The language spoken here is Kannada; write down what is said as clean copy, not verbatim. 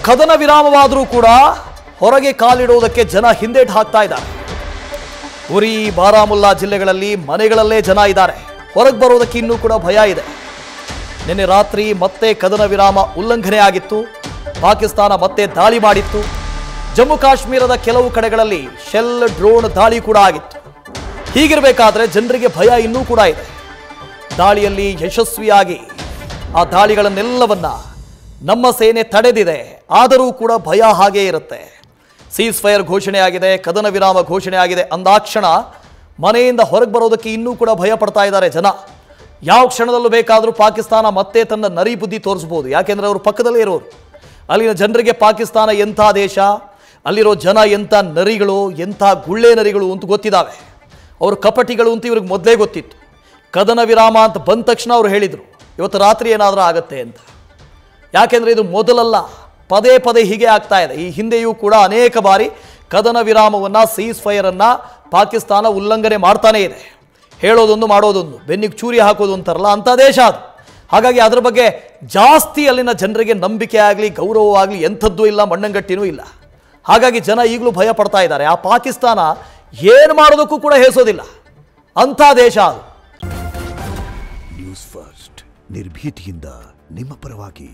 ಕದನ ವಿರಾಮವಾದರೂ ಕೂಡ ಹೊರಗೆ ಕಾಲಿಡುವುದಕ್ಕೆ ಜನ ಹಿಂದೇಟು ಹಾಕ್ತಾ ಇದ್ದಾರೆ. ಉರಿ, ಬಾರಾಮುಲ್ಲಾ ಜಿಲ್ಲೆಗಳಲ್ಲಿ ಮನೆಗಳಲ್ಲೇ ಜನ ಇದ್ದಾರೆ. ಹೊರಗೆ ಬರೋದಕ್ಕೆ ಇನ್ನೂ ಕೂಡ ಭಯ ಇದೆ. ನಿನ್ನೆ ರಾತ್ರಿ ಮತ್ತೆ ಕದನ ವಿರಾಮ ಉಲ್ಲಂಘನೆ ಆಗಿತ್ತು. ಪಾಕಿಸ್ತಾನ ಮತ್ತೆ ದಾಳಿ ಮಾಡಿತ್ತು. ಜಮ್ಮು ಕಾಶ್ಮೀರದ ಕೆಲವು ಕಡೆಗಳಲ್ಲಿ ಶೆಲ್, ಡ್ರೋನ್ ದಾಳಿ ಕೂಡ ಆಗಿತ್ತು. ಹೀಗಿರಬೇಕಾದ್ರೆ ಜನರಿಗೆ ಭಯ ಇನ್ನೂ ಕೂಡ ಇದೆ. ದಾಳಿಯಲ್ಲಿ ಯಶಸ್ವಿಯಾಗಿ ಆ ದಾಳಿಗಳನ್ನೆಲ್ಲವನ್ನ ನಮ್ಮ ಸೇನೆ ತಡೆದಿದೆ. ಆದರೂ ಕೂಡ ಭಯ ಹಾಗೇ ಇರುತ್ತೆ. ಸೀಸ್ ಫೈರ್ ಘೋಷಣೆ ಆಗಿದೆ, ಕದನ ವಿರಾಮ ಘೋಷಣೆ ಆಗಿದೆ ಅಂದಾಕ್ಷಣ ಮನೆಯಿಂದ ಹೊರಗೆ ಬರೋದಕ್ಕೆ ಇನ್ನೂ ಕೂಡ ಭಯ ಪಡ್ತಾ ಇದ್ದಾರೆ ಜನ. ಯಾವ ಕ್ಷಣದಲ್ಲೂ ಬೇಕಾದರೂ ಪಾಕಿಸ್ತಾನ ಮತ್ತೆ ತನ್ನ ನರಿ ಬುದ್ಧಿ ತೋರಿಸ್ಬೋದು. ಯಾಕೆಂದರೆ ಅವರು ಪಕ್ಕದಲ್ಲೇ ಇರೋರು. ಅಲ್ಲಿನ ಜನರಿಗೆ ಪಾಕಿಸ್ತಾನ ಎಂಥ ದೇಶ, ಅಲ್ಲಿರೋ ಜನ ಎಂಥ ನರಿಗಳು, ಎಂಥ ಗುಳ್ಳೆ ನರಿಗಳು ಅಂತ ಗೊತ್ತಿದ್ದಾವೆ. ಅವರು ಕಪಟಿಗಳು ಅಂತ ಇವ್ರಿಗೆ ಮೊದಲೇ ಗೊತ್ತಿತ್ತು. ಕದನ ವಿರಾಮ ಅಂತ ಬಂದ ತಕ್ಷಣ ಅವರು ಹೇಳಿದರು ಇವತ್ತು ರಾತ್ರಿ ಏನಾದರೂ ಆಗತ್ತೆ ಅಂತ. ಯಾಕೆಂದರೆ ಇದು ಮೊದಲಲ್ಲ, ಪದೇ ಪದೇ ಹೀಗೆ ಆಗ್ತಾ ಇದೆ. ಈ ಹಿಂದೆಯೂ ಕೂಡ ಅನೇಕ ಬಾರಿ ಕದನ ವಿರಾಮವನ್ನು, ಸೀಸ್ ಫೈರನ್ನು ಪಾಕಿಸ್ತಾನ ಉಲ್ಲಂಘನೆ ಮಾಡ್ತಾನೇ ಇದೆ. ಹೇಳೋದೊಂದು ಮಾಡೋದೊಂದು, ಬೆನ್ನಿಗೆ ಚೂರಿ ಹಾಕೋದು ಅಂತಾರಲ್ಲ, ಅಂಥ ದೇಶ ಅದು. ಹಾಗಾಗಿ ಅದರ ಬಗ್ಗೆ ಜಾಸ್ತಿ ಅಲ್ಲಿನ ಜನರಿಗೆ ನಂಬಿಕೆ ಆಗಲಿ, ಗೌರವವಾಗಲಿ ಎಂಥದ್ದೂ ಇಲ್ಲ, ಮಣ್ಣಂಗಟ್ಟಿನೂ ಇಲ್ಲ. ಹಾಗಾಗಿ ಜನ ಈಗಲೂ ಭಯ ಪಡ್ತಾ ಇದ್ದಾರೆ. ಆ ಪಾಕಿಸ್ತಾನ ಏನು ಮಾಡೋದಕ್ಕೂ ಕೂಡ ಹೇಸೋದಿಲ್ಲ, ಅಂಥ ದೇಶ ಅದು. ನ್ಯೂಸ್ ಫಸ್ಟ್, ನಿರ್ಭೀತಿಯಿಂದ ನಿಮ್ಮ ಪರವಾಗಿ.